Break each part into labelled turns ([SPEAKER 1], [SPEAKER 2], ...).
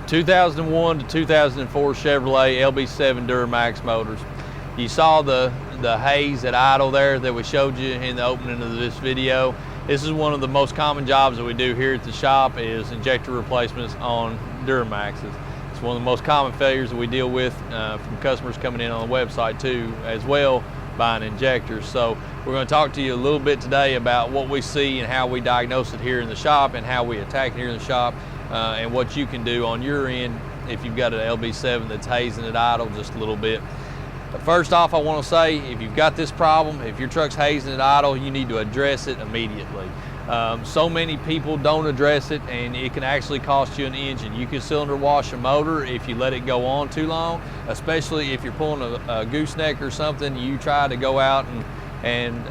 [SPEAKER 1] 2001 to 2004 Chevrolet LB7 Duramax motors. You saw the Haze at idle there that we showed you in the opening of this video. This is one of the most common jobs that we do here at the shop, is injector replacements on Duramaxes. It's one of the most common failures that we deal with from customers coming in on the website too, as well, buying injectors. So we're going to talk to you a little bit today about what we see and how we diagnose it here in the shop and how we attack it here in the shop, and what you can do on your end if you've got an LB7 that's hazing at idle just a little bit. First off, I want to say, if you've got this problem, if your truck's hazing at idle, you need to address it immediately. So many people don't address it, and it can actually cost you an engine. You can cylinder wash a motor if you let it go on too long, especially if you're pulling a gooseneck or something. You try to go out and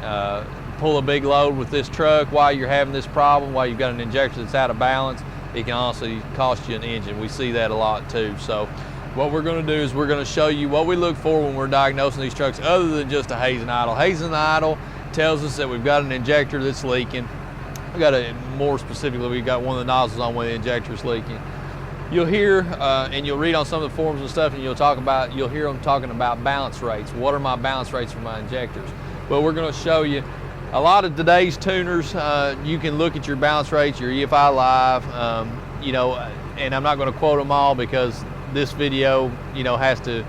[SPEAKER 1] pull a big load with this truck while you're having this problem, while you've got an injector that's out of balance. It can honestly cost you an engine. We see that a lot too. So what we're going to do is we're going to show you what we look for when we're diagnosing these trucks, other than just a hazing idle. Hazing idle tells us that we've got an injector that's leaking. More specifically, we've got one of the nozzles on when the injector's leaking. You'll hear and you'll read on some of the forums and stuff, and you'll hear them talking about balance rates. What are my balance rates for my injectors? Well, we're going to show you. A lot of today's tuners, you can look at your balance rates, your EFI Live, and I'm not going to quote them all because this video, has to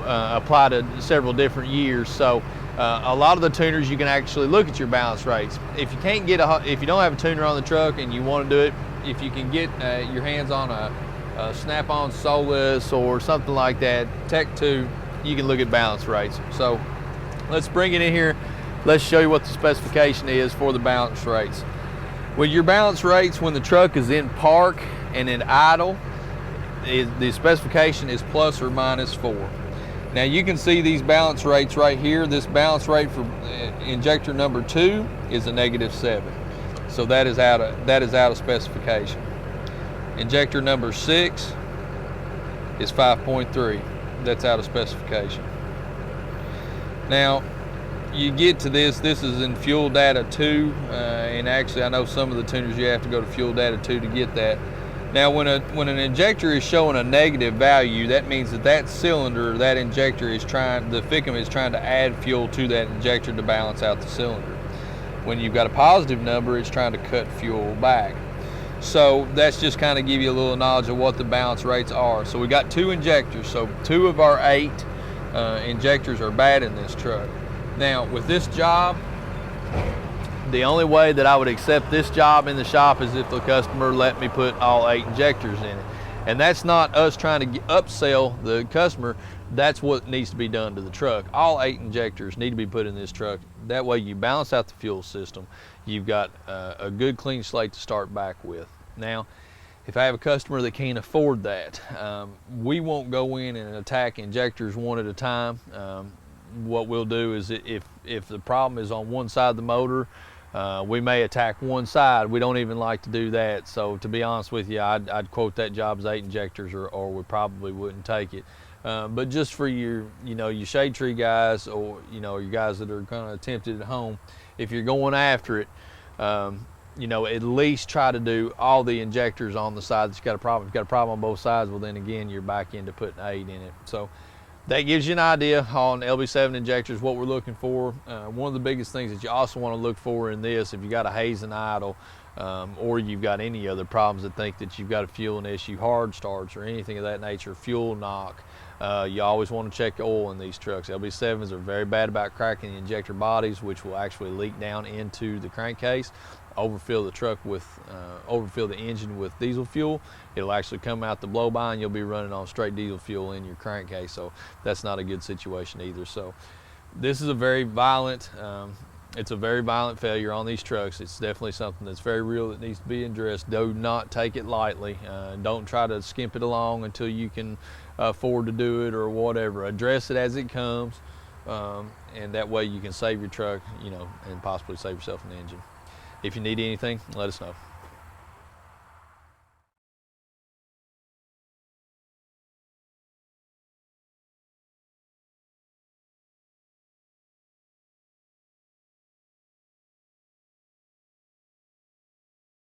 [SPEAKER 1] apply to several different years. So a lot of the tuners, you can actually look at your balance rates. If you can't if you don't have a tuner on the truck and you want to do it, if you can get your hands on a Snap-on Solus or something like that, Tech 2, you can look at balance rates. So let's bring it in here. Let's show you what the specification is for the balance rates. With your balance rates, when the truck is in park and in idle, the specification is plus or minus 4. Now you can see these balance rates right here. This balance rate for injector number 2 is a -7. So that is out of specification. Injector number 6 is 5.3. That's out of specification. Now you get to this is in fuel data 2, and actually I know some of the tuners you have to go to fuel data 2 to get that. Now when an injector is showing a negative value, that means that cylinder, that injector the FICM is trying to add fuel to that injector to balance out the cylinder. When you've got a positive number, it's trying to cut fuel back. So that's just kind of give you a little knowledge of what the balance rates are. So we got 2 injectors, so 2 of our 8 injectors are bad in this truck. Now with this job, the only way that I would accept this job in the shop is if the customer let me put all 8 injectors in it. And that's not us trying to upsell the customer. That's what needs to be done to the truck. All 8 injectors need to be put in this truck. That way you balance out the fuel system. You've got a good clean slate to start back with. Now, if I have a customer that can't afford that, we won't go in and attack injectors one at a time. What we'll do is if the problem is on one side of the motor, we may attack one side. We don't even like to do that. So to be honest with you, I'd quote that job as 8 injectors, or we probably wouldn't take it. But just for your shade tree guys, or your guys that are kind of tempted at home, if you're going after it, at least try to do all the injectors on the side that you got a problem. If you've got a problem on both sides, well then again you're back into putting 8 in it. So that gives you an idea on LB7 injectors, what we're looking for. One of the biggest things that you also want to look for in this, if you got a hazing idle, or you've got any other problems that think that you've got a fueling issue, hard starts or anything of that nature, fuel knock, you always want to check oil in these trucks. LB7s are very bad about cracking the injector bodies, which will actually leak down into the crankcase, overfill the truck with, overfill the engine with diesel fuel. It'll actually come out the blow by and you'll be running on straight diesel fuel in your crankcase. So that's not a good situation either. So this is a very violent, it's a very violent failure on these trucks. It's definitely something that's very real that needs to be addressed. Do not take it lightly. Don't try to skimp it along until you can afford to do it or whatever. Address it as it comes, and that way you can save your truck, and possibly save yourself an engine. If you need anything, let us know.